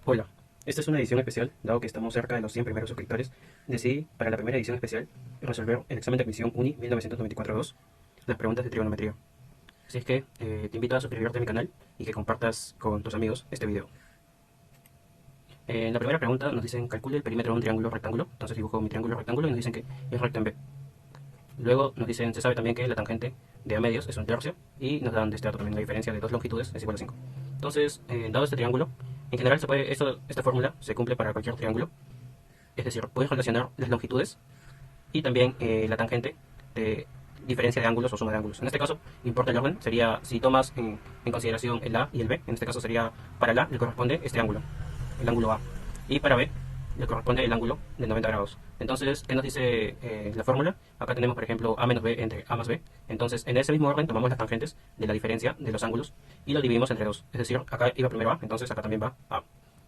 Hola, esta es una edición especial, dado que estamos cerca de los 100 primeros suscriptores. Decidí, para la primera edición especial, resolver el examen de admisión UNI 1994-2, las preguntas de trigonometría. Así es que te invito a suscribirte a mi canal y que compartas con tus amigos este video. En la primera pregunta nos dicen calcule el perímetro de un triángulo rectángulo. Entonces dibujo mi triángulo rectángulo y nos dicen que es recto en B. Luego nos dicen, se sabe también que la tangente de A medios es un tercio y nos dan de este dato también la diferencia de dos longitudes es igual a 5. Entonces, dado este triángulo, en general esta fórmula se cumple para cualquier triángulo. Es decir, puedes relacionar las longitudes y también la tangente de diferencia de ángulos o suma de ángulos. En este caso, importa el orden. Sería, si tomas en consideración el A y el B, en este caso sería para el A le corresponde este ángulo, el ángulo A. Y para B le corresponde el ángulo de 90 grados. Entonces, ¿qué nos dice la fórmula? Acá tenemos, por ejemplo, A menos B entre A más B. Entonces, en ese mismo orden tomamos las tangentes de la diferencia de los ángulos y lo dividimos entre dos. Es decir, acá iba primero A, entonces acá también va A.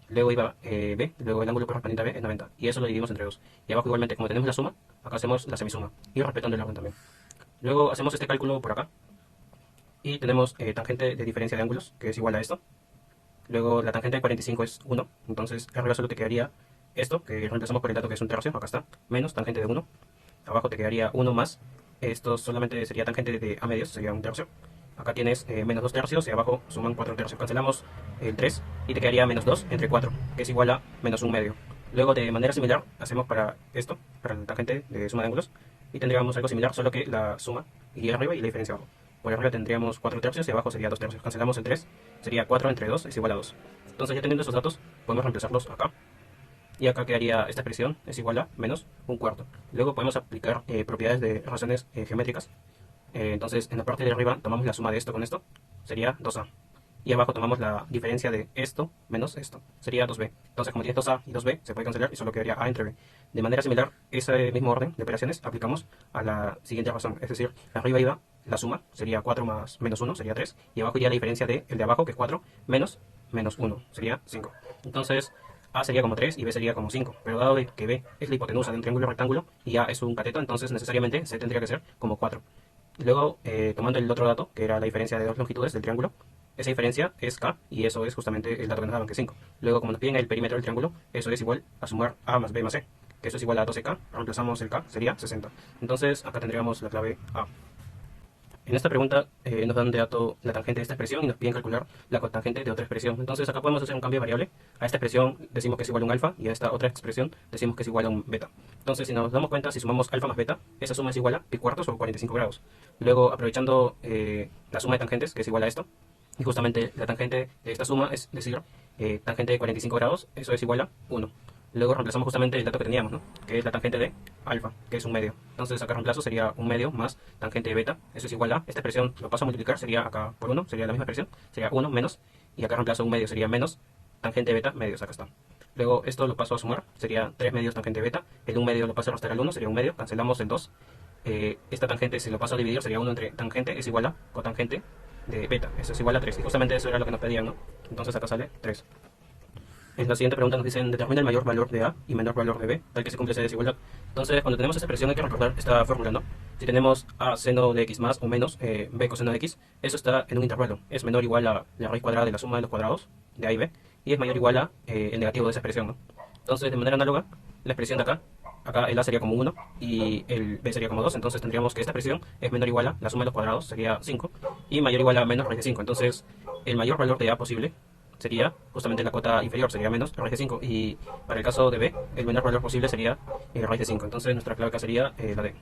Luego iba B, luego el ángulo correspondiente a B es 90. Y eso lo dividimos entre 2. Y abajo igualmente, como tenemos la suma, acá hacemos la semisuma. Y respetando el orden también. Luego hacemos este cálculo por acá. Y tenemos tangente de diferencia de ángulos, que es igual a esto. Luego la tangente de 45 es 1. Entonces arriba solo te quedaría esto, que reemplazamos por el dato que es un tercio. Acá está. Menos tangente de 1. Abajo te quedaría 1 más. Esto solamente sería tangente de A medios, sería un tercio. Acá tienes menos 2 tercios y abajo suman 4 tercios. Cancelamos el 3 y te quedaría menos 2 entre 4, que es igual a menos 1 medio. Luego de manera similar hacemos para esto, para la tangente de suma de ángulos, y tendríamos algo similar, solo que la suma iría arriba y la diferencia abajo. Por arriba tendríamos 4 tercios y abajo sería 2 tercios. Cancelamos el 3, sería 4 entre 2 es igual a 2. Entonces ya teniendo esos datos, podemos reemplazarlos acá. Y acá quedaría esta expresión es igual a menos un cuarto. Luego podemos aplicar propiedades de razones geométricas. Entonces en la parte de arriba tomamos la suma de esto con esto, sería 2a. Y abajo tomamos la diferencia de esto menos esto, sería 2b. Entonces como tienes 2a y 2b, se puede cancelar y solo quedaría a entre b. De manera similar, ese mismo orden de operaciones aplicamos a la siguiente razón. Es decir, arriba iba la suma, sería 4 más menos 1, sería 3. Y abajo iría la diferencia de el de abajo, que es 4, menos 1, sería 5. Entonces a sería como 3 y B sería como 5. Pero dado que B es la hipotenusa de un triángulo rectángulo y A es un cateto, entonces necesariamente C tendría que ser como 4. Luego, tomando el otro dato, que era la diferencia de dos longitudes del triángulo, esa diferencia es K y eso es justamente el dato que nos daban, que es 5. Luego, como nos piden el perímetro del triángulo, eso es igual a sumar A más B más C, que eso es igual a 12K. Reemplazamos el K, sería 60. Entonces, acá tendríamos la clave A. En esta pregunta nos dan de dato la tangente de esta expresión y nos piden calcular la cotangente de otra expresión. Entonces acá podemos hacer un cambio de variable. A esta expresión decimos que es igual a un alfa y a esta otra expresión decimos que es igual a un beta. Entonces si nos damos cuenta, si sumamos alfa más beta, esa suma es igual a pi cuartos o 45 grados. Luego aprovechando la suma de tangentes, que es igual a esto, y justamente la tangente de esta suma es decir, tangente de 45 grados, eso es igual a 1. Luego reemplazamos justamente el dato que teníamos, ¿no? Que es la tangente de alfa, que es un medio. Entonces acá reemplazo sería un medio más tangente de beta, eso es igual a, esta expresión lo paso a multiplicar, sería acá por 1, sería la misma expresión, sería 1 menos, y acá reemplazo un medio, sería menos tangente de beta, medios, acá está. Luego esto lo paso a sumar, sería 3 medios tangente de beta, el 1 medio lo paso a restar al 1, sería un medio, cancelamos el 2. Esta tangente si lo paso a dividir sería 1 entre tangente es igual a cotangente de beta, eso es igual a 3, y justamente eso era lo que nos pedían, ¿no? Entonces acá sale 3. En la siguiente pregunta nos dicen, determina el mayor valor de A y menor valor de B, tal que se cumple esa desigualdad. Entonces, cuando tenemos esa expresión hay que recordar esta fórmula, ¿no? Si tenemos A seno de X más o menos B coseno de X, eso está en un intervalo. Es menor o igual a la raíz cuadrada de la suma de los cuadrados de A y B, y es mayor o igual a el negativo de esa expresión, ¿no? Entonces, de manera análoga, la expresión de acá el A sería como 1 y el B sería como 2, entonces tendríamos que esta expresión es menor o igual a la suma de los cuadrados, sería 5, y mayor o igual a menos raíz de 5. Entonces, el mayor valor de A posible sería justamente la cota inferior, sería menos raíz de 5. Y para el caso de B, el menor valor posible sería raíz de 5. Entonces nuestra clave acá sería la D.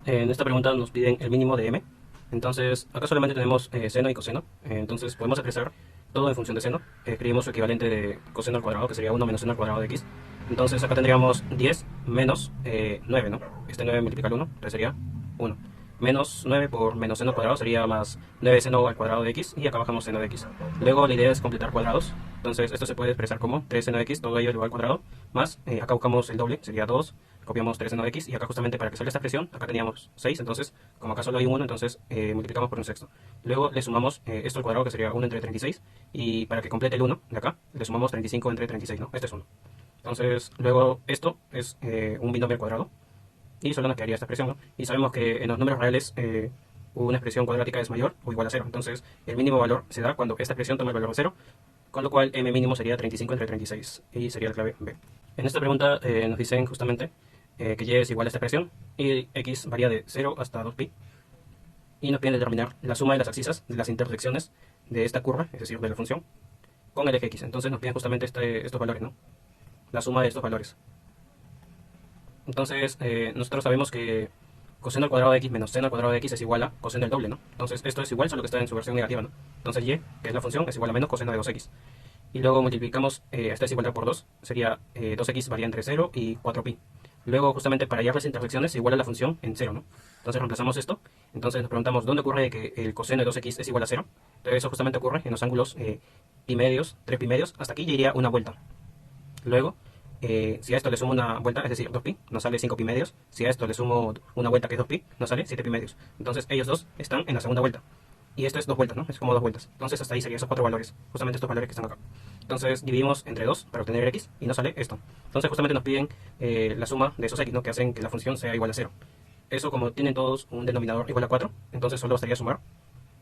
En esta pregunta nos piden el mínimo de M. Entonces acá solamente tenemos seno y coseno. Entonces podemos expresar todo en función de seno. Escribimos su equivalente de coseno al cuadrado, que sería 1 menos seno al cuadrado de X. Entonces acá tendríamos 10 menos 9, ¿no? Este 9 multiplica el 1, entonces sería 1. Menos 9 por menos seno al cuadrado sería más 9 seno al cuadrado de X, y acá bajamos seno de X. Luego la idea es completar cuadrados, entonces esto se puede expresar como 3 seno de X, todo ello igual al cuadrado, más acá buscamos el doble, sería 2, copiamos 3 seno de X, y acá justamente para que salga esta expresión, acá teníamos 6, entonces como acá solo hay un 1, entonces multiplicamos por un sexto. Luego le sumamos esto al cuadrado, que sería 1 entre 36, y para que complete el 1 de acá, le sumamos 35 entre 36, ¿no? Este es 1. Entonces luego esto es un binomio al cuadrado, y solo nos quedaría esta expresión, ¿no? Y sabemos que en los números reales una expresión cuadrática es mayor o igual a 0. Entonces el mínimo valor se da cuando esta expresión toma el valor de 0 con lo cual m mínimo sería 35 entre 36 y sería la clave B. En esta pregunta nos dicen justamente que y es igual a esta expresión y x varía de 0 hasta 2pi y nos piden determinar la suma de las abscisas de las intersecciones de esta curva, es decir, de la función, con el eje x. Entonces nos piden justamente estos valores, ¿no? La suma de estos valores. Entonces nosotros sabemos que coseno al cuadrado de x menos seno al cuadrado de x es igual a coseno del doble, ¿no? Entonces esto es igual, solo que está en su versión negativa, ¿no? Entonces y, que es la función, es igual a menos coseno de 2x. Y luego multiplicamos esta desigualdad por 2, sería 2x varía entre 0 y 4pi. Luego, justamente para hallar las intersecciones, igual a la función en 0, ¿no? Entonces reemplazamos esto. Entonces nos preguntamos dónde ocurre que el coseno de 2x es igual a 0. Entonces eso justamente ocurre en los ángulos pi medios, 3 pi medios. Hasta aquí ya iría una vuelta. Luego, si a esto le sumo una vuelta, es decir, 2pi, nos sale 5 pi medios. Si a esto le sumo una vuelta que es 2pi, nos sale 7 pi medios. Entonces ellos dos están en la segunda vuelta. Y esto es 2 vueltas, ¿no? Es como 2 vueltas. Entonces hasta ahí serían esos 4 valores. Justamente estos valores que están acá. Entonces dividimos entre 2 para obtener x y nos sale esto. Entonces justamente nos piden la suma de esos x, ¿no? Que hacen que la función sea igual a 0. Eso, como tienen todos un denominador igual a 4, entonces solo bastaría sumar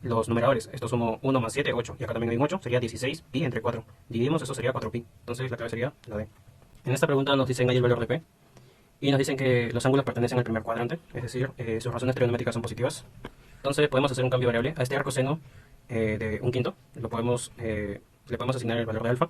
los numeradores. Esto sumo 1 más 7, 8. Y acá también hay un 8, sería 16 pi entre 4. Dividimos, eso sería 4 pi. Entonces la clave sería la D. En esta pregunta nos dicen ahí el valor de P. Y nos dicen que los ángulos pertenecen al primer cuadrante, es decir, sus razones trigonométricas son positivas. Entonces podemos hacer un cambio variable. A este arco seno de un quinto le podemos asignar el valor de alfa.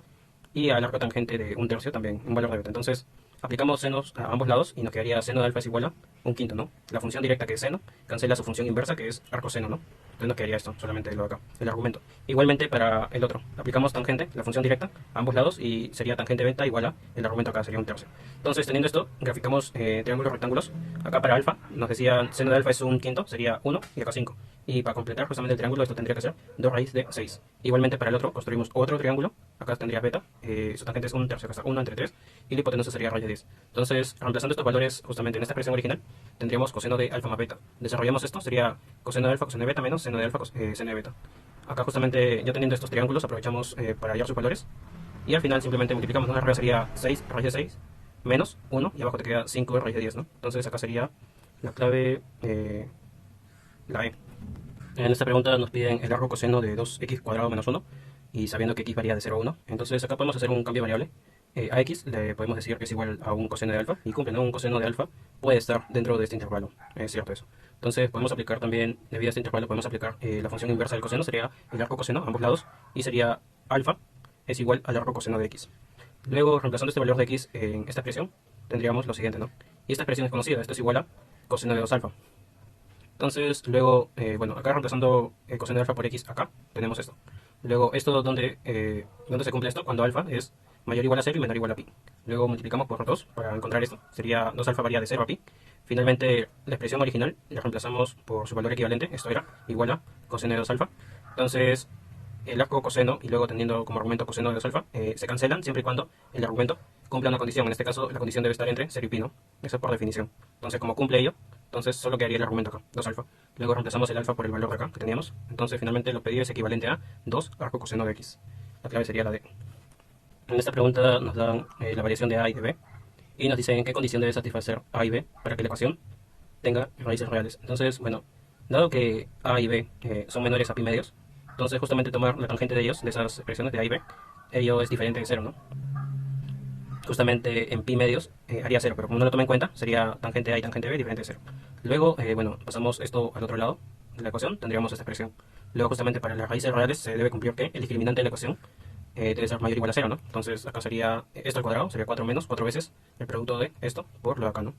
Y al arco tangente de un tercio también un valor de beta. Entonces aplicamos senos a ambos lados y nos quedaría seno de alfa es igual a un quinto, ¿no? La función directa que es seno cancela su función inversa que es arco seno, ¿no? Entonces nos quedaría esto, solamente lo de acá, el argumento. Igualmente para el otro, aplicamos tangente, la función directa, a ambos lados y sería tangente beta igual a el argumento acá, sería un tercio. Entonces teniendo esto, graficamos triángulos rectángulos. Acá para alfa nos decían seno de alfa es un quinto, sería 1 y acá 5. Y para completar justamente el triángulo esto tendría que ser 2 raíz de 6. Igualmente para el otro construimos otro triángulo, acá tendría beta, su tangente es un tercio, acá está 1 entre 3 y la hipotenusa sería raíz de 10. Entonces reemplazando estos valores justamente en esta expresión original tendríamos coseno de alfa más beta. Desarrollamos esto, sería coseno de alfa, coseno de beta menos seno de alfa, seno de beta. Acá justamente ya teniendo estos triángulos aprovechamos para hallar sus valores y al final simplemente multiplicamos, ¿no? Arriba sería 6 raíz de 6 menos 1 y abajo te queda 5 raíz de 10, ¿no? Entonces acá sería la clave, la E. En esta pregunta nos piden el largo coseno de 2x cuadrado menos 1 y sabiendo que x varía de 0 a 1, entonces acá podemos hacer un cambio variable. A x le podemos decir que es igual a un coseno de alfa y cumple, ¿no? Un coseno de alfa puede estar dentro de este intervalo, es cierto eso. Entonces podemos aplicar también, debido a este intervalo, podemos aplicar la función inversa del coseno, sería el arco coseno a ambos lados y sería alfa es igual al arco coseno de x. Luego, reemplazando este valor de x en esta expresión, tendríamos lo siguiente, ¿no? Y esta expresión es conocida, esto es igual a coseno de 2 alfa. Entonces, luego, bueno, acá reemplazando el coseno de alfa por x, acá tenemos esto. Luego, esto donde se cumple esto, cuando alfa es mayor o igual a 0 y menor o igual a pi. Luego multiplicamos por 2 para encontrar esto. Sería 2 alfa varía de 0 a pi. Finalmente, la expresión original la reemplazamos por su valor equivalente. Esto era igual a coseno de 2 alfa. Entonces, el arco coseno y luego teniendo como argumento coseno de 2 alfa se cancelan siempre y cuando el argumento cumpla una condición. En este caso, la condición debe estar entre 0 y pi, ¿no? Eso es por definición. Entonces, como cumple ello, entonces solo quedaría el argumento acá, 2 alfa. Luego reemplazamos el alfa por el valor de acá que teníamos. Entonces, finalmente, lo pedido es equivalente a 2 arco coseno de x. La clave sería la D. En esta pregunta nos dan la variación de a y de b y nos dicen en qué condición debe satisfacer a y b para que la ecuación tenga raíces reales. Entonces, bueno, dado que a y b son menores a pi medios, entonces justamente tomar la tangente de ellos, de esas expresiones de a y b, ello es diferente de 0, ¿no? Justamente en pi medios haría 0, pero como no lo tomé en cuenta, sería tangente a y tangente b diferente de 0. Luego, bueno, pasamos esto al otro lado de la ecuación, tendríamos esta expresión. Luego justamente para las raíces reales se debe cumplir que el discriminante de la ecuación debe ser mayor o igual a 0, ¿no? Entonces acá sería esto al cuadrado, sería 4 menos 4 veces el producto de esto por lo de acá, ¿no?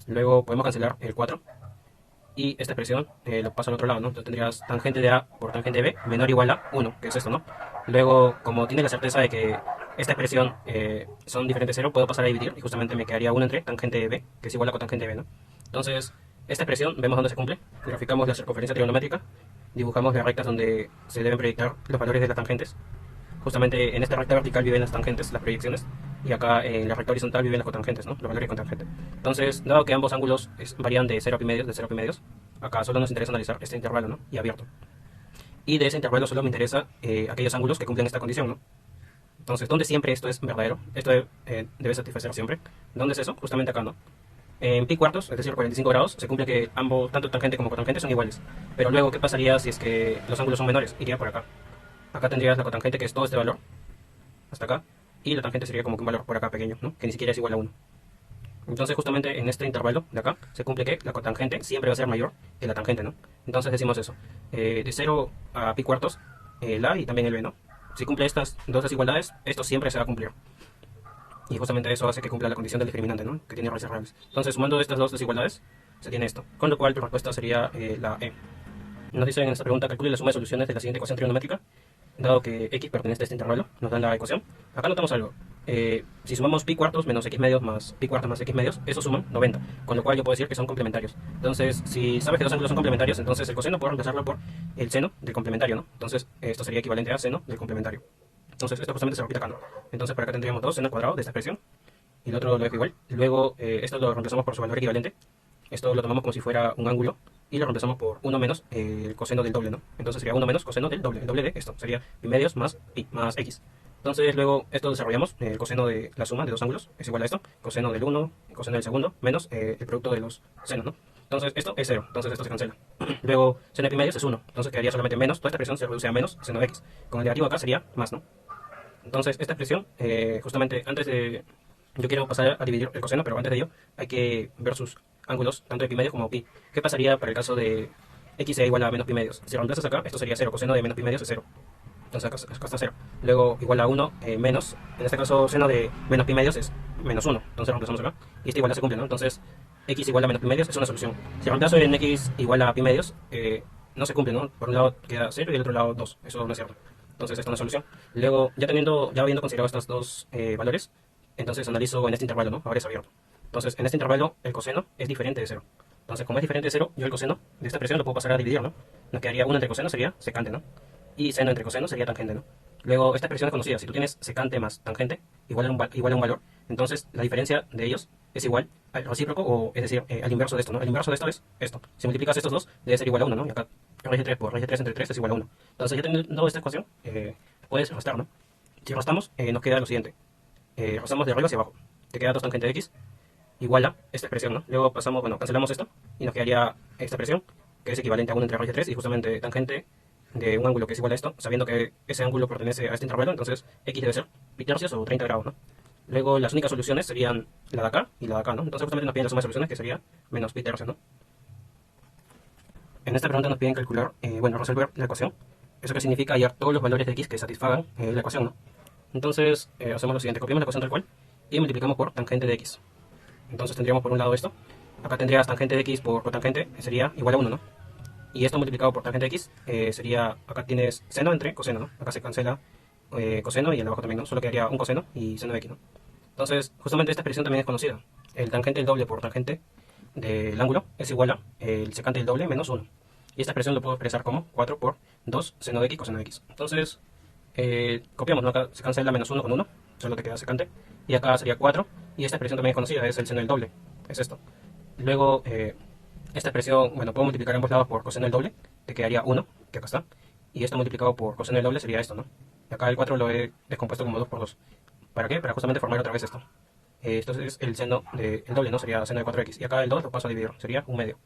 Luego podemos cancelar el 4 y esta expresión lo paso al otro lado, ¿no? Entonces tendrías tangente de A por tangente de B menor o igual a 1, que es esto, ¿no? Luego, como tiene la certeza de que esta expresión son diferentes de 0, puedo pasar a dividir y justamente me quedaría 1 entre tangente de B, que es igual a cotangente de B, ¿no? Entonces, esta expresión, vemos dónde se cumple, graficamos la circunferencia trigonométrica, dibujamos las rectas donde se deben proyectar los valores de las tangentes. Justamente en esta recta vertical viven las tangentes, las proyecciones, y acá en la recta horizontal viven las cotangentes, ¿no? Los valores de cotangente. Entonces, dado que ambos ángulos varían de 0 a pi medios, acá solo nos interesa analizar este intervalo, ¿no? Y abierto. Y de ese intervalo solo me interesa aquellos ángulos que cumplen esta condición, ¿no? Entonces, ¿dónde siempre esto es verdadero? Esto debe satisfacer siempre. ¿Dónde es eso? Justamente acá, ¿no? En pi cuartos, es decir, 45 grados, se cumple que ambos, tanto tangente como cotangente, son iguales. Pero luego, ¿qué pasaría si es que los ángulos son menores? Iría por acá. Acá tendrías la cotangente, que es todo este valor, hasta acá, y la tangente sería como que un valor por acá pequeño, ¿no? Que ni siquiera es igual a 1. Entonces justamente en este intervalo de acá se cumple que la cotangente siempre va a ser mayor que la tangente, ¿no? Entonces decimos eso, de 0 a pi cuartos, el a y también el b, ¿no? Si cumple estas dos desigualdades, esto siempre se va a cumplir. Y justamente eso hace que cumpla la condición del discriminante, ¿no? Que tiene raíces reales. Entonces sumando estas dos desigualdades, se tiene esto. Con lo cual tu respuesta sería la E. Nos dice en esta pregunta, calcule la suma de soluciones de la siguiente ecuación trigonométrica. Dado que x pertenece a este intervalo, nos dan la ecuación. Acá notamos algo. Si sumamos pi cuartos menos x medios más pi cuartos más x medios, eso suman 90. Con lo cual yo puedo decir que son complementarios. Entonces, si sabes que dos ángulos son complementarios, entonces el coseno puedo reemplazarlo por el seno del complementario, ¿no? Entonces, esto sería equivalente a seno del complementario. Entonces, esto justamente se repite acá, ¿no? Entonces, por acá tendríamos 2 seno al cuadrado de esta expresión. Y el otro lo dejo igual. Luego, esto lo reemplazamos por su valor equivalente. Esto lo tomamos como si fuera un ángulo y lo reemplazamos por 1 menos el coseno del doble, ¿no? Entonces sería 1 menos coseno del doble. El doble de esto sería pi medios más pi más x. Entonces luego esto desarrollamos, el coseno de la suma de dos ángulos es igual a esto, coseno del 1, coseno del segundo, menos el producto de los senos, ¿no? Entonces esto es 0, entonces esto se cancela. Luego seno de pi medios es 1, entonces quedaría solamente menos, toda esta expresión se reduce a menos seno de x. Con el negativo acá sería más, ¿no? Entonces esta expresión, justamente antes de... Yo quiero pasar a dividir el coseno, pero antes de ello hay que ver sus ángulos, tanto de pi medios como pi. ¿Qué pasaría para el caso de x sea igual a menos pi medios? Si reemplazas acá, esto sería 0, coseno de menos pi medios es 0. Entonces acá está 0. Luego igual a 1 menos, en este caso seno de menos pi medios es menos 1. Entonces reemplazamos acá. Y esta igualdad se cumple, ¿no? Entonces x igual a menos pi medios es una solución. Si reemplazo en x igual a pi medios, no se cumple, ¿no? Por un lado queda 0 y el otro lado 2. Eso no es cierto. Entonces esta es una solución. Luego, ya habiendo considerado estos dos valores, entonces analizo en este intervalo, ¿no? Ahora es abierto. Entonces, en este intervalo, el coseno es diferente de 0. Entonces, como es diferente de 0, yo el coseno de esta expresión lo puedo pasar a dividir, ¿no? Nos quedaría 1 entre coseno sería secante, ¿no? Y seno entre coseno sería tangente, ¿no? Luego, esta expresión es conocida. Si tú tienes secante más tangente igual a un valor, entonces la diferencia de ellos es igual al recíproco, o es decir, al inverso de esto, ¿no? El inverso de esto es esto. Si multiplicas estos dos, debe ser igual a 1, ¿no? Y acá, raíz de 3 por raíz de 3 entre 3 es igual a 1. Entonces, ya teniendo esta ecuación, puedes restar, ¿no? Si restamos, nos queda lo siguiente. Restamos de arriba hacia abajo. Te queda 2 tangente de x igual a esta expresión, ¿no? Luego pasamos, bueno, cancelamos esto y nos quedaría esta expresión, que es equivalente a 1 entre raíz de 3 y justamente tangente de un ángulo que es igual a esto, sabiendo que ese ángulo pertenece a este intervalo, entonces x debe ser pi tercios o 30 grados, ¿no? Luego las únicas soluciones serían la de acá y la de acá, ¿no? Entonces justamente nos piden la suma de soluciones, que sería menos pi tercios, ¿no? En esta pregunta nos piden calcular, bueno, resolver la ecuación. Eso que significa hallar todos los valores de x que satisfagan la ecuación, ¿no? Entonces hacemos lo siguiente, copiamos la ecuación tal cual y multiplicamos por tangente de x. Entonces tendríamos por un lado esto, acá tendrías tangente de x por cotangente, sería igual a 1, ¿no? Y esto multiplicado por tangente de x sería, acá tienes seno entre coseno, ¿no? Acá se cancela coseno y el de abajo también, ¿no? Solo quedaría un coseno y seno de x, ¿no? Entonces justamente esta expresión también es conocida. El tangente del doble por tangente del ángulo es igual a el secante del doble menos 1. Y esta expresión lo puedo expresar como 4 por 2 seno de x coseno de x. Entonces copiamos, ¿no? Acá se cancela menos 1 con 1, solo te queda secante. Y acá sería 4, y esta expresión también es conocida, es el seno del doble, es esto. Luego, esta expresión, bueno, puedo multiplicar en ambos lados por coseno del doble, te quedaría 1, que acá está. Y esto multiplicado por coseno del doble sería esto, ¿no? Y acá el 4 lo he descompuesto como 2 por 2. ¿Para qué? Para justamente formar otra vez esto. Esto es el seno del doble, ¿no? Sería seno de 4x. Y acá el 2 lo paso a dividir, sería un medio.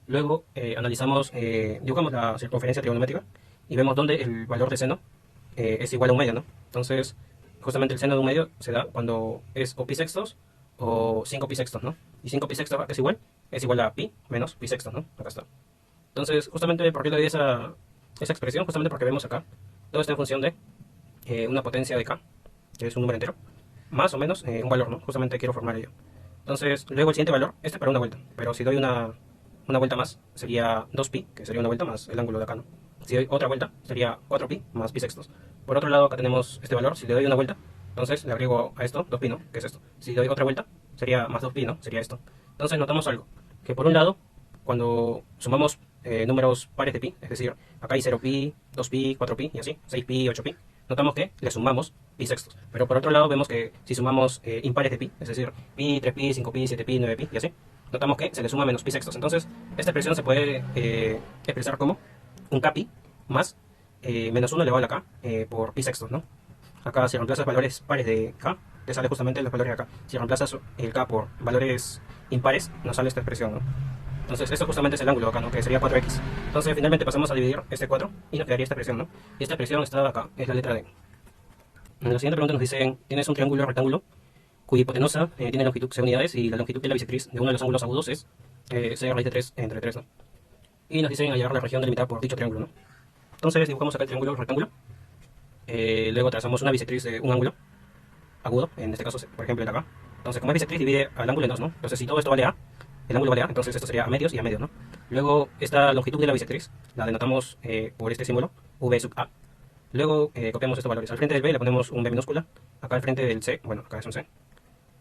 Luego, analizamos, dibujamos la circunferencia trigonométrica y vemos dónde el valor de seno es igual a un medio, ¿no? Entonces, justamente el seno de un medio se da cuando es o pi sextos o 5 pi sextos, ¿no? Y 5 pi sextos es igual a pi menos pi sextos, ¿no? Acá está. Entonces, justamente, ¿por qué le doy esa expresión? Justamente porque vemos acá, todo está en función de una potencia de k, que es un número entero, más o menos un valor, ¿no? Justamente quiero formar ello. Entonces, luego el siguiente valor, este para una vuelta, pero si doy una vuelta más, sería 2pi, que sería una vuelta más el ángulo de acá, ¿no? Si doy otra vuelta, sería 4pi más pi sextos. Por otro lado, acá tenemos este valor. Si le doy una vuelta, entonces le agrego a esto 2pi, ¿no? Que es esto. Si doy otra vuelta, sería más 2pi, ¿no? Sería esto. Entonces notamos algo. Que por un lado, cuando sumamos números pares de pi, es decir, acá hay 0pi, 2pi, 4pi y así, 6pi, 8pi, notamos que le sumamos pi sextos. Pero por otro lado, vemos que si sumamos impares de pi, es decir, pi, 3pi, 5pi, 7pi, 9pi y así, notamos que se le suma menos pi sextos. Entonces, esta expresión se puede expresar como un kpi más menos 1 elevado a la k por pi sextos, ¿no? Acá si reemplazas valores pares de k, te sale justamente los valores de acá. Si reemplazas el k por valores impares, nos sale esta expresión, ¿no? Entonces esto justamente es el ángulo acá, ¿no? Que sería 4x. Entonces finalmente pasamos a dividir este 4 y nos quedaría esta expresión, ¿no? Y esta expresión está acá, es la letra D. En la siguiente pregunta nos dicen, tienes un triángulo rectángulo cuya hipotenusa tiene longitud C unidades y la longitud de la bisectriz de uno de los ángulos agudos es C raíz de 3 entre 3, ¿no? Y nos dicen hallar la región delimitada por dicho triángulo, ¿no? Entonces dibujamos acá el triángulo rectángulo, luego trazamos una bisectriz de un ángulo agudo, en este caso, por ejemplo, el de acá. Entonces, como es bisectriz, divide al ángulo en dos, ¿no? Entonces, si todo esto vale A, el ángulo vale A, entonces esto sería a medios y a medios, ¿no? Luego, esta longitud de la bisectriz la denotamos por este símbolo, V sub A. Luego, copiamos estos valores. Al frente del B le ponemos un B minúscula, acá al frente del C, bueno, acá es un C,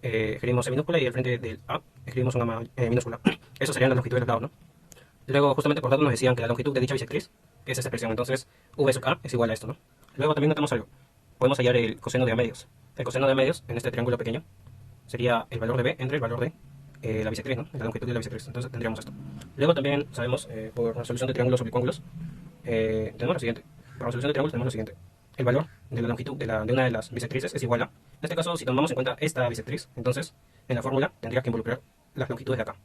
escribimos C minúscula y al frente del A escribimos una minúscula. Eso serían las longitudes de los lados, ¿no? Luego, justamente por datos nos decían que la longitud de dicha bisectriz es esta expresión, entonces V sub A es igual a esto, ¿no? Luego también notamos algo. Podemos hallar el coseno de A medios. El coseno de A medios en este triángulo pequeño sería el valor de B entre el valor de la bisectriz, ¿no? La longitud de la bisectriz. Entonces tendríamos esto. Luego también sabemos, por resolución de triángulos oblicuángulos, tenemos lo siguiente. Para resolución de triángulos tenemos lo siguiente. El valor de la longitud de una de las bisectrices es igual a, en este caso, si tomamos en cuenta esta bisectriz, entonces en la fórmula tendría que involucrar las longitudes de acá.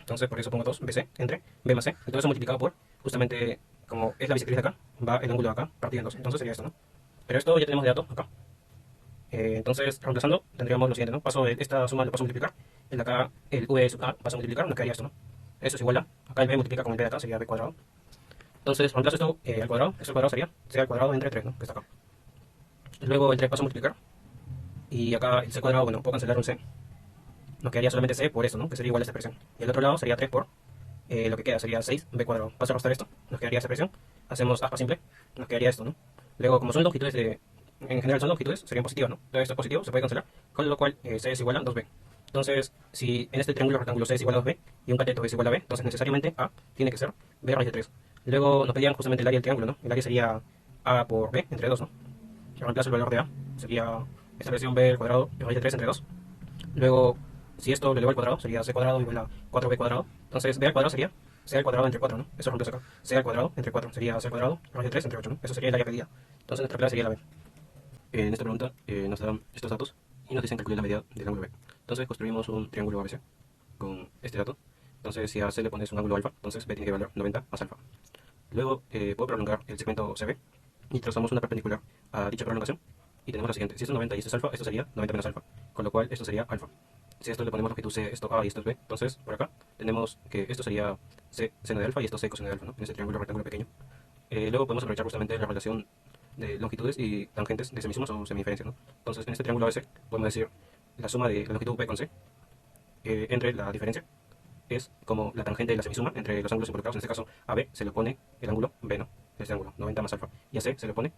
Entonces por eso pongo 2 BC entre B más C. Y todo eso multiplicado por, justamente, como es la bisectriz de acá, va el ángulo de acá partido en 2. Entonces sería esto, ¿no? Pero esto ya tenemos de dato acá. Entonces, reemplazando, tendríamos lo siguiente, ¿no? Paso de esta suma lo paso a multiplicar. El de acá, el V sub A, paso a multiplicar, nos quedaría esto, ¿no? Eso es igual a, acá el B multiplica con el B de acá, sería B cuadrado. Entonces, reemplazo esto al cuadrado, eso al cuadrado sería C al cuadrado entre 3, ¿no? Que está acá. Luego el 3 paso a multiplicar. Y acá el C cuadrado, bueno, puedo cancelar un C. Nos quedaría solamente C por eso, ¿no? Que sería igual a esta expresión. Y el otro lado sería 3 por lo que queda, sería 6B cuadrado. Paso a restar esto, nos quedaría esta expresión. Hacemos aspa simple, nos quedaría esto, ¿no? Luego, como son longitudes en general son longitudes, serían positivas, ¿no? Todo esto es positivo, se puede cancelar, con lo cual C es igual a 2B. Entonces, si en este triángulo rectángulo C es igual a 2B y un cateto es igual a B, entonces necesariamente A tiene que ser B raíz de 3. Luego nos pedían justamente el área del triángulo, ¿no? El área sería A por B entre 2, ¿no? Yo reemplazo el valor de A, sería esta expresión B al cuadrado raíz de 3 entre 2. Luego, si esto lo elevo al cuadrado, sería C cuadrado igual a 4B cuadrado. Entonces, B al cuadrado sería C al cuadrado entre 4, ¿no? Eso reemplazo acá. C al cuadrado entre 4 sería C al cuadrado raíz de 3 entre 8, ¿no? Eso sería el área pedida. Entonces, nuestra clase sería la B. En esta pregunta nos dan estos datos y nos dicen calcular la medida del ángulo B. Entonces construimos un triángulo ABC con este dato. Entonces si a C le pones un ángulo alfa, entonces B tiene que valer 90 más alfa. Luego puedo prolongar el segmento CB y trazamos una perpendicular a dicha prolongación y tenemos lo siguiente. Si esto es 90 y esto es alfa, esto sería 90 menos alfa, con lo cual esto sería alfa. Si a esto le ponemos longitud C, esto A y esto es B, entonces por acá tenemos que esto sería C seno de alfa y esto C coseno de alfa, ¿no? En este triángulo rectángulo pequeño. Luego podemos aprovechar justamente la relación de longitudes y tangentes de semisumas o semidiferencias, ¿no? Entonces, en este triángulo ABC podemos decir la suma de la longitud B con C entre la diferencia es como la tangente de la semisuma entre los ángulos involucrados. En este caso, a B se le pone el ángulo B, ¿no? Este ángulo, 90 más alfa. Y a C se le pone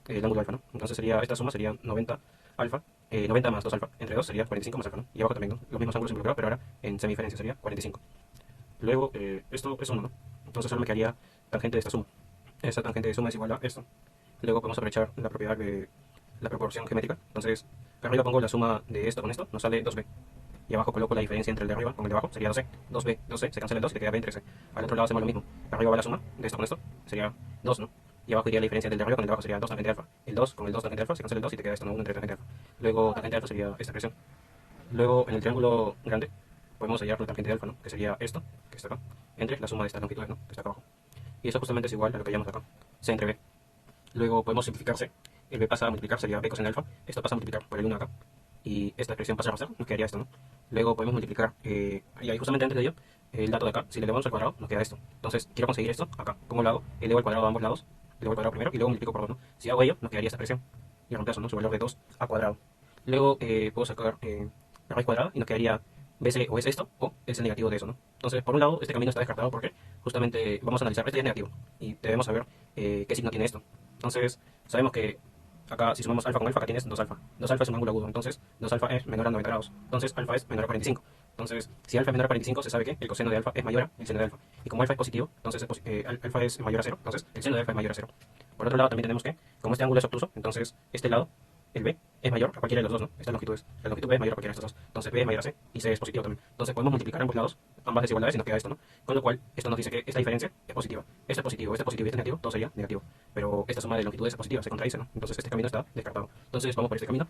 el ángulo alfa, ¿no? Entonces sería, esta suma sería 90 alfa, 90 más 2 alfa, entre 2 sería 45 más alfa, ¿no? Y abajo también, ¿no? Los mismos ángulos involucrados, pero ahora en semidiferencia sería 45. Luego, esto es 1, ¿no? Entonces solo me quedaría tangente de esta suma. Esta tangente de suma es igual a esto. Luego podemos aprovechar la propiedad de la proporción geométrica. Entonces, acá arriba pongo la suma de esto con esto, nos sale 2b. Y abajo coloco la diferencia entre el de arriba con el de abajo, sería 2c. 2b, 2c, se cancela el 2 y te queda b entre c. Al otro lado hacemos lo mismo. Arriba va la suma de esto con esto, sería 2, ¿no? Y abajo iría la diferencia del de arriba con el de abajo, sería 2 tangente alfa. El 2 con el 2 tangente alfa, se cancela el 2 y te queda esto, ¿no? 1 entre tangente alfa. Luego, tangente alfa sería esta expresión. Luego, en el triángulo grande, podemos hallar la tangente de alfa, ¿no? Que sería esto, que está acá, entre la suma de estas longitudes, ¿no? Que está acá abajo. Y eso justamente es igual a lo que hallamos acá, c entre b. Luego podemos simplificarse. El b pasa a multiplicar, sería b coseno alfa. Esto pasa a multiplicar por el 1 acá. Y esta expresión pasa a restar, nos quedaría esto, ¿no? Luego podemos multiplicar, y ahí justamente antes de ello, el dato de acá, si le elevamos al cuadrado, nos queda esto. Entonces, quiero conseguir esto acá. ¿Cómo lo hago? Elevo al cuadrado a ambos lados. Elevo al cuadrado primero y luego multiplico por 2, ¿no? Si hago ello, nos quedaría esta expresión. Y reemplazo, ¿no? Su valor de 2 a cuadrado. Luego puedo sacar la raíz cuadrada y nos quedaría BC o es esto o es el negativo de eso, ¿no? Entonces, por un lado, este camino está descartado porque justamente vamos a analizar, este ya es negativo y debemos saber qué signo tiene esto. Entonces, sabemos que acá si sumamos alfa con alfa, acá tienes 2 alfa. 2 alfa es un ángulo agudo, entonces 2 alfa es menor a 90 grados. Entonces, alfa es menor a 45. Entonces, si alfa es menor a 45, se sabe que el coseno de alfa es mayor a el seno de alfa. Y como alfa es positivo, entonces alfa es mayor a 0, entonces el seno de alfa es mayor a 0. Por otro lado, también tenemos que, como este ángulo es obtuso, entonces este lado, el B, es mayor a cualquiera de los dos, ¿no? Estas longitudes. La longitud B es mayor a cualquiera de estos dos. Entonces B es mayor a C y C es positivo también. Entonces podemos multiplicar ambos lados, ambas desigualdades y nos queda esto, ¿no? Con lo cual, esto nos dice que esta diferencia es positiva. Esto es positivo, este es positivo y este es negativo, todo sería negativo. Pero esta suma de longitudes es positiva, se contradice, ¿no? Entonces este camino está descartado. Entonces vamos por este camino.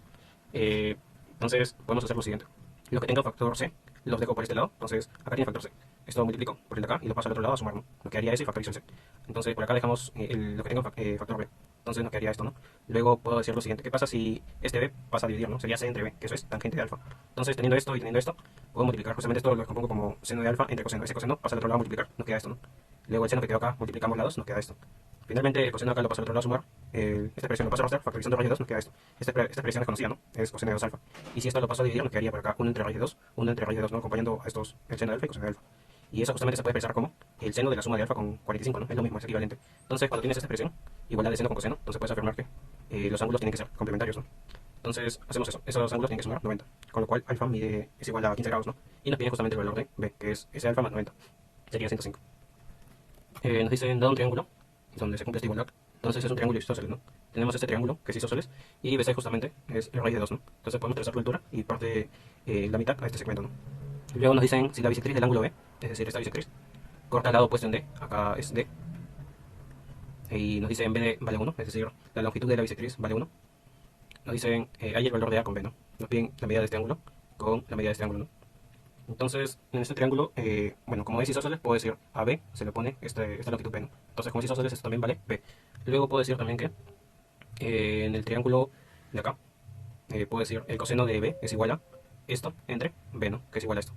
Entonces podemos hacer lo siguiente. Los que tengan factor C, los dejo por este lado. Entonces acá tiene factor C. Esto lo multiplico por el de acá y lo paso al otro lado a sumar, ¿no? Lo que haría es y factorizo el C. Entonces por acá dejamos lo que tenga factor B. Entonces nos quedaría esto, ¿no? Luego puedo decir lo siguiente, ¿qué pasa si este b pasa a dividir, ¿no? Sería c entre b, que eso es tangente de alfa. Entonces teniendo esto y teniendo esto, puedo multiplicar justamente esto, lo descompongo como seno de alfa entre coseno. Ese coseno pasa al otro lado a multiplicar, nos queda esto, ¿no? Luego el seno que quedó acá, multiplicamos lados, nos queda esto. Finalmente el coseno acá lo paso al otro lado a sumar, esta expresión lo paso a restar, factorizando raíz de 2, nos queda esto. Esta expresión es conocida, ¿no? Es coseno de 2 alfa. Y si esto lo paso a dividir, nos quedaría por acá 1 entre raíz de 2, 1 entre raíz de 2, ¿no? Acompañando a estos, el seno de alfa y coseno de alfa. Y eso justamente se puede expresar como el seno de la suma de alfa con 45, ¿no? Es lo mismo, es equivalente. Entonces, cuando tienes esta expresión, igualdad de seno con coseno, entonces puedes afirmar que los ángulos tienen que ser complementarios, ¿no? Entonces, hacemos eso. Esos ángulos tienen que sumar 90. Con lo cual, alfa es igual a 15 grados, ¿no? Y nos pide justamente el valor de b, que es ese alfa más 90. Sería 105. Nos dicen, dado un triángulo, donde se cumple esta igualdad. Entonces, es un triángulo isósceles, ¿no? Tenemos este triángulo, que es isósceles, y BC justamente es la raíz de 2, ¿no? Entonces, podemos trazar la altura y parte la mitad a este segmento, ¿no? Luego nos dicen si la bisectriz del ángulo B, es decir, esta bisectriz, corta al lado opuesto en D, acá es D, y nos dicen BD vale 1, es decir, la longitud de la bisectriz vale 1. Nos dicen, hay el valor de A con B, ¿no? Nos piden la medida de este ángulo con la medida de este ángulo, ¿no? Entonces, en este triángulo, bueno, como es isósceles, puedo decir a B se le pone esta longitud B, ¿no? Entonces, como es isósceles, esto también vale B. Luego puedo decir también que en el triángulo de acá, puedo decir el coseno de B es igual a esto entre B, ¿no? Que es igual a esto.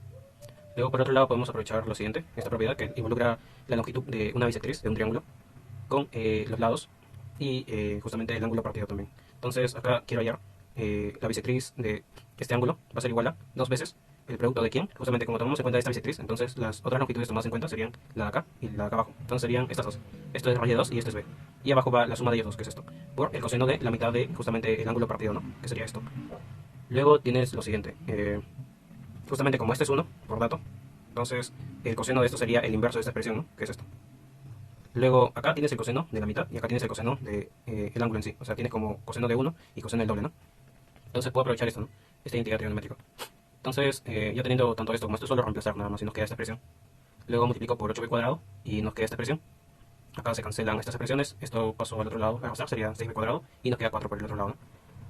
Luego, por otro lado, podemos aprovechar lo siguiente, esta propiedad que involucra la longitud de una bisectriz de un triángulo con los lados y justamente el ángulo partido también. Entonces, acá quiero hallar la bisectriz de este ángulo, va a ser igual a 2 veces el producto de quién, justamente como tomamos en cuenta esta bisectriz, entonces las otras longitudes tomadas en cuenta serían la de acá y la de acá abajo. Entonces serían estas dos. Esto es raíz de 2 y esto es b. Y abajo va la suma de ellos dos, que es esto, por el coseno de la mitad de justamente el ángulo partido, ¿no? Que sería esto. Luego tienes lo siguiente, justamente como este es 1, por dato, entonces el coseno de esto sería el inverso de esta expresión, ¿no? Que es esto. Luego acá tienes el coseno de la mitad y acá tienes el coseno de el ángulo en sí. O sea, tienes como coseno de 1 y coseno del doble, ¿no? Entonces puedo aprovechar esto, ¿no? Este integral trigonométrico. Entonces, ya teniendo tanto esto como esto, solo reemplazar nada más y nos queda esta expresión. Luego multiplico por 8b cuadrado y nos queda esta expresión. Acá se cancelan estas expresiones, esto pasó al otro lado, a arrastrar sería 6b cuadrado y nos queda 4 por el otro lado, ¿no?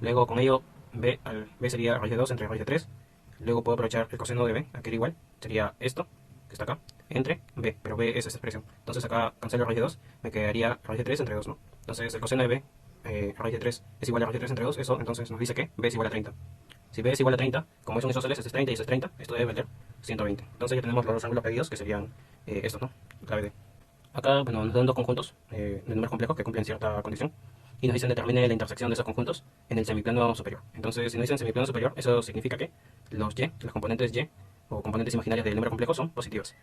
Luego con ello, b sería raíz de 2 entre raíz de 3. Luego puedo aprovechar el coseno de b, aquí era igual, sería esto, que está acá, entre b, pero b es esta expresión. Entonces acá cancelo raíz de 2, me quedaría raíz de 3 entre 2, ¿no? Entonces el coseno de b, raíz de 3 es igual a raíz de 3 entre 2, eso entonces nos dice que b es igual a 30. Si b es igual a 30, como es un isósceles, este es 30 y este es 30, esto debe valer 120. Entonces ya tenemos los dos ángulos pedidos, que serían estos, ¿no? Clave D. Acá, bueno, nos dan dos conjuntos de números complejos que cumplen cierta condición. Y nos dicen determine la intersección de esos conjuntos en el semiplano superior. Entonces, si nos dicen semiplano superior, eso significa que los componentes y, o componentes imaginarias del número complejo son positivas.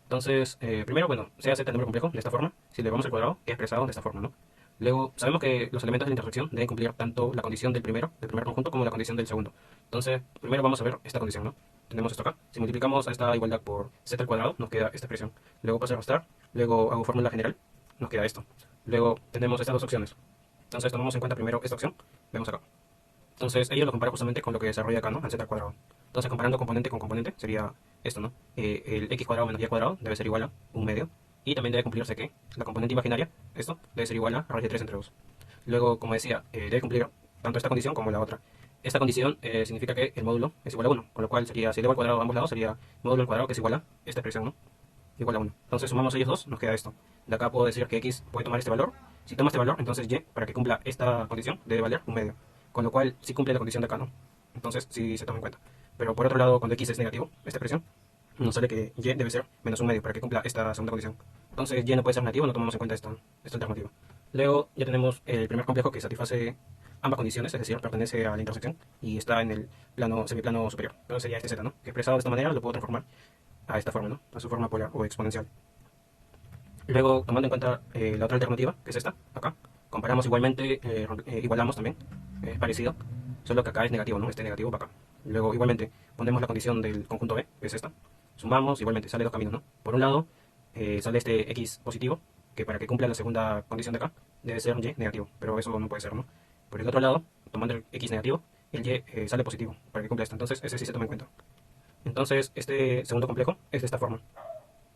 Entonces, primero, bueno, se acepta el número complejo de esta forma, si le vamos al cuadrado, que es expresado de esta forma, ¿no? Luego, sabemos que los elementos de la intersección deben cumplir tanto la condición del primer conjunto, como la condición del segundo. Entonces, primero vamos a ver esta condición, ¿no? Tenemos esto acá. Si multiplicamos a esta igualdad por z al cuadrado, nos queda esta expresión. Luego paso a restar, luego hago fórmula general, nos queda esto. Luego tenemos estas dos opciones. Entonces, tomamos en cuenta primero esta opción, vemos acá. Entonces, ello lo compara justamente con lo que desarrolla acá, ¿no? Al z al cuadrado. Entonces, comparando componente con componente, sería esto, ¿no? El x cuadrado menos y cuadrado debe ser igual a 1/2. Y también debe cumplirse que la componente imaginaria, esto, debe ser igual a raíz de 3 entre 2. Luego, como decía, debe cumplir tanto esta condición como la otra. Esta condición significa que el módulo es igual a 1, con lo cual sería, si elevo al cuadrado a ambos lados, sería módulo al cuadrado que es igual a esta expresión, ¿no? Igual a 1. Entonces sumamos ellos dos, nos queda esto. De acá puedo decir que x puede tomar este valor. Si toma este valor, entonces y, para que cumpla esta condición, debe valer 1/2. Con lo cual, sí cumple la condición de acá, ¿no? Entonces, sí se toma en cuenta. Pero por otro lado, cuando x es negativo, esta expresión, nos sale que y debe ser menos 1/2 para que cumpla esta segunda condición. Entonces y no puede ser negativo, no tomamos en cuenta esta alternativa. Luego ya tenemos el primer complejo que satisface ambas condiciones, es decir, pertenece a la intersección y está en el semiplano superior. Entonces sería este z, ¿no? Que expresado de esta manera lo puedo transformar a esta forma, ¿no? A su forma polar o exponencial. Luego, tomando en cuenta la otra alternativa, que es esta, acá, comparamos igualmente, igualamos también, es parecido, solo que acá es negativo, ¿no? Este negativo para acá. Luego, igualmente, ponemos la condición del conjunto B, que es esta, sumamos, igualmente, sale dos caminos, ¿no? Por un lado, sale este x positivo, que para que cumpla la segunda condición de acá, debe ser y negativo, pero eso no puede ser, ¿no? Por el otro lado, tomando el x negativo, el y sale positivo, para que cumpla esto, entonces ese sí se toma en cuenta. Entonces, este segundo complejo es de esta forma,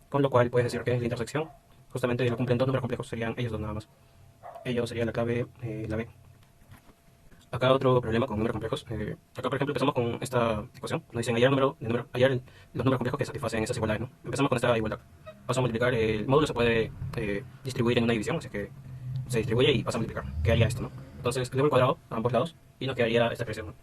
con lo cual puedes decir que la intersección justamente lo cumplen dos números complejos, serían ellos dos nada más. Ellos sería la clave, la B. Acá otro problema con números complejos. Acá, por ejemplo, empezamos con esta ecuación. Nos dicen hallar, hallar los números complejos que satisfacen esas igualdades, ¿no? Empezamos con esta igualdad. Paso a multiplicar. El módulo se puede distribuir en una división, así que se distribuye y pasa a multiplicar. Quedaría esto, ¿no? Entonces, luego el cuadrado a ambos lados y nos quedaría esta expresión, ¿no?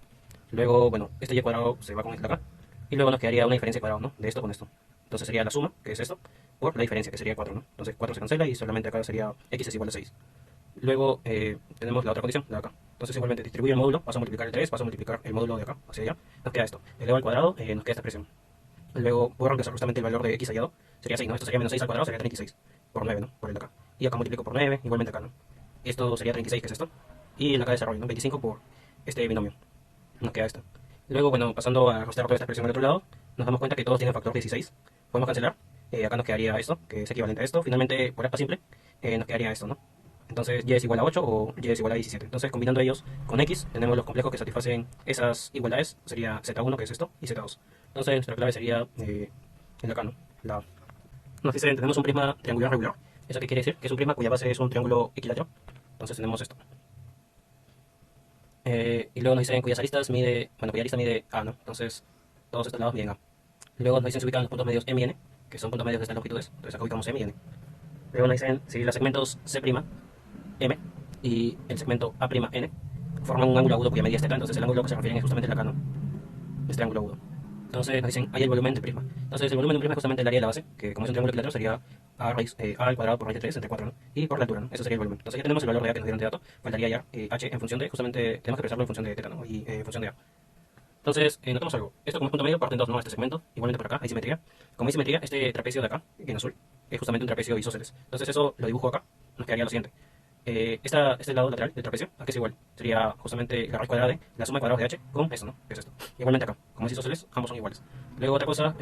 Luego, bueno, este y cuadrado se va con este de acá. Y luego nos quedaría una diferencia de cuadrado, ¿no? De esto con esto. Entonces sería la suma, que es esto, por la diferencia, que sería 4, ¿no? Entonces 4 se cancela y solamente acá sería x es igual a 6. Luego tenemos la otra condición, la de acá. Entonces igualmente distribuye el módulo, vas a multiplicar el 3, vas a multiplicar el módulo de acá hacia allá. Nos queda esto. Elevado al cuadrado, nos queda esta expresión. Luego puedo reemplazar justamente el valor de x hallado. Sería 6, ¿no? Esto sería menos 6 al cuadrado, sería 36. Por 9, ¿no? Por el de acá. Y acá multiplico por 9, igualmente acá, ¿no? Esto sería 36, que es esto. Y en acá desarrollo, ¿no? 25 por este binomio. Nos queda esto. Luego, bueno, pasando a rastrear toda esta expresión al otro lado, nos damos cuenta que todos tienen factor 16. Podemos cancelar. Acá nos quedaría esto, que es equivalente a esto. Finalmente, por alfa simple, nos quedaría esto, ¿no? Entonces, y es igual a 8 o y es igual a 17. Entonces, combinando ellos con x, tenemos los complejos que satisfacen esas igualdades. Sería z1, que es esto, y z2. Entonces, nuestra clave sería el acá, ¿no? La A. Nos dice, tenemos un prisma triangular regular. ¿Eso qué quiere decir? Que es un prisma cuya base es un triángulo equilátero. Entonces, tenemos esto. Y luego nos dicen cuyas aristas mide, bueno, cuya arista mide A, ¿no? Entonces, todos estos lados miden A. Luego nos dicen se ubican los puntos medios M y N, que son puntos medios de estas longitudes. Entonces acá ubicamos M y N. Luego nos dicen si los segmentos C', M y el segmento A'N forman un ángulo agudo cuya medida es θ. Entonces el ángulo que se refieren es justamente el acá, ¿no? Este ángulo agudo. Entonces nos dicen, hay el volumen del prisma. Entonces el volumen de un prisma es justamente el área de la base, que como es un triángulo equilátero sería A al cuadrado por raíz de 3 entre 4, ¿no? Y por la altura, ¿no? Eso sería el volumen. Entonces ya tenemos el valor de A que nos dieron de dato. Faltaría ya H en función de, justamente tenemos que expresarlo en función de θ, ¿no? Y en función de A. Entonces, notamos algo. Esto como es punto medio parte en dos, ¿no? Este segmento. Igualmente por acá hay simetría. Como hay simetría, este trapecio de acá, en azul, es justamente un trapecio isósceles. Entonces eso lo dibujo acá. Nos quedaría lo siguiente. Este lado lateral del trapecio, aquí es igual. Sería justamente la raíz cuadrada de la suma de cuadrados de h con esto, ¿no? Que es esto. Igualmente acá. Como es isósceles, ambos son iguales. Luego otra cosa,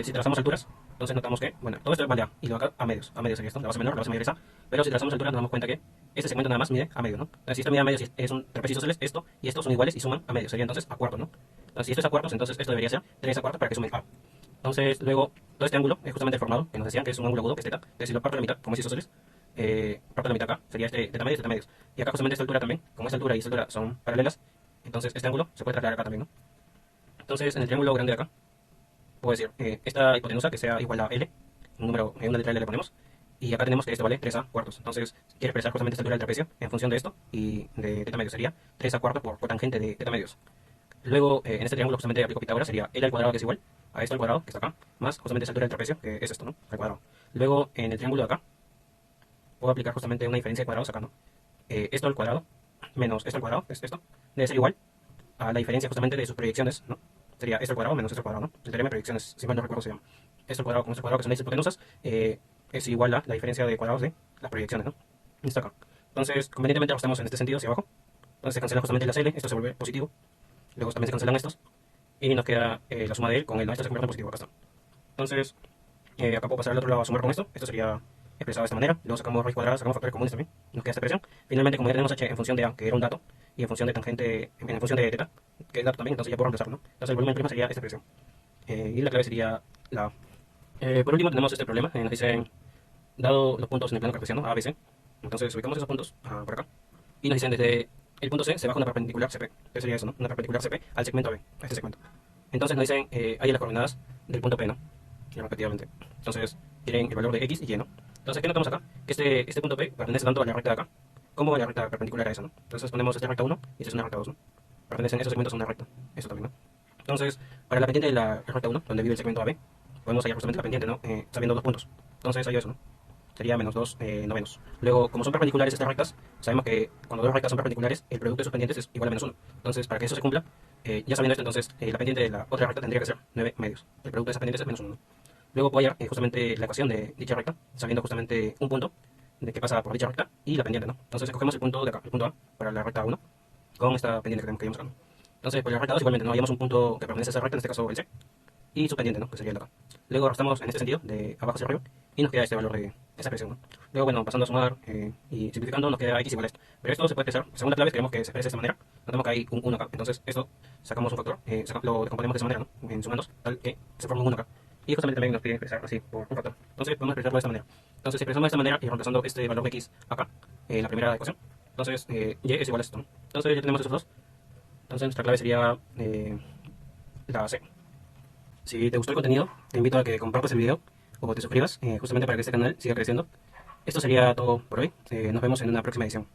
si trazamos alturas, entonces notamos que, bueno, todo esto vale A. Y luego acá a medios. A medios sería esto. La base menor, la base mayor es A. Pero si trazamos alturas nos damos cuenta que este segmento nada más mide a medio, ¿no? Entonces si esto mide a medios es un trapecio isósceles, esto y estos son iguales y suman a medio. Sería entonces a cuartos, ¿no? Entonces si esto es a cuartos, entonces esto debería ser 3 a cuartos para que sumen A. Entonces luego todo este ángulo es justamente el formado, que nos decían que es un ángulo agudo, que es θ. Entonces si lo parto a la mitad, como es isósceles, parto a la mitad acá, sería este θ medios. Y acá justamente esta altura también, como esta altura y esta altura son paralelas, entonces este ángulo se puede trasladar acá también, ¿no? Entonces en el triángulo grande de acá, puedo decir esta hipotenusa que sea igual a L, un número, una letra L le ponemos, y acá tenemos que esto vale 3 a cuartos. Entonces quiere expresar justamente esta altura del trapecio en función de esto, y de θ medios sería 3 a cuartos por cotangente de θ medios. Luego en este triángulo justamente aplico Pitágoras, sería L al cuadrado que es igual a esto al cuadrado, que está acá, más justamente esa altura del trapecio, que es esto, ¿no? Al cuadrado. Luego en el triángulo de acá, puedo aplicar justamente una diferencia de cuadrados acá, ¿no? Esto al cuadrado menos esto al cuadrado, es esto, debe ser igual a la diferencia justamente de sus proyecciones, ¿no? Sería esto al cuadrado menos esto al cuadrado, ¿no? El teorema de proyecciones, si mal no recuerdo se llama. Esto al cuadrado con esto al cuadrado, que son las hipotenusas, es igual a la diferencia de cuadrados de las proyecciones, ¿no? Esto acá. Entonces, convenientemente ajustamos en este sentido hacia abajo. Entonces se cancela justamente la L, esto se vuelve positivo. Luego también se cancelan estos. Y nos queda la suma de él con el, ¿no? Esto se convierte en positivo, acá está. Entonces, acá puedo pasar al otro lado a sumar con esto. Esto sería expresado de esta manera. Luego sacamos raíz cuadrada, sacamos factores comunes también. Nos queda esta expresión. Finalmente, como ya tenemos h en función de a, que era un dato, y en función de tangente, en función de θ, que es dato también, entonces ya puedo reemplazarlo, ¿no? Entonces el volumen prima sería esta expresión. Y la clave sería la A. Por último tenemos este problema. Nos dicen, dado los puntos en el plano cartesiano, A, B, C. Entonces ubicamos esos puntos por acá. Y nos dicen desde el punto C se baja una perpendicular CP. ¿Qué sería eso, no? Una perpendicular CP al segmento B, a este segmento. Entonces nos dicen, hay las coordenadas del punto P, ¿no? Y respectivamente. Entonces, tienen el valor de X y Y, ¿no? Entonces, ¿qué notamos acá? Que este punto P pertenece tanto a la recta de acá como a la recta perpendicular a esa, ¿no? Entonces ponemos esta recta 1 y esta es una recta 2, ¿no? Pertenecen esos segmentos a una recta. Eso también, ¿no? Entonces, para la pendiente de la recta 1, donde vive el segmento AB, podemos hallar justamente la pendiente, ¿no? Sabiendo dos puntos. Entonces, hay eso, ¿no? Sería menos 2 novenos. Luego, como son perpendiculares estas rectas, sabemos que cuando dos rectas son perpendiculares, el producto de sus pendientes es igual a menos 1. Entonces, para que eso se cumpla, ya sabiendo esto, entonces la pendiente de la otra recta tendría que ser 9 medios. El producto de esas pendientes es menos 1, ¿no? Luego puedo hallar justamente la ecuación de dicha recta, sabiendo justamente un punto de que pasa por dicha recta y la pendiente, ¿no? Entonces escogemos el punto de acá, el punto A, para la recta 1, con esta pendiente que íbamos sacando. Entonces, por la recta 2 igualmente, ¿no? Hallamos un punto que pertenece a esa recta, en este caso el C, y su pendiente, ¿no? Que sería el de acá. Luego arrastramos en este sentido, de abajo hacia arriba, y nos queda este valor de esa expresión, ¿no? Luego, bueno, pasando a sumar y simplificando, nos queda x igual a esto. Pero esto se puede expresar, según la clave, queremos que se exprese de esta manera. Notamos que hay un 1 acá, entonces esto sacamos un factor, lo decomponemos de esa manera, ¿no? En sumandos, tal que se forma un 1 acá. Y justamente también nos pide expresar así por un factor. Entonces podemos expresarlo de esta manera. Entonces si expresamos de esta manera y reemplazando este valor de x acá, en la primera ecuación, entonces y es igual a esto, ¿no? Entonces ya tenemos esos dos. Entonces nuestra clave sería la C. Si te gustó el contenido, te invito a que compartas el video o te suscribas, justamente para que este canal siga creciendo. Esto sería todo por hoy. Nos vemos en una próxima edición.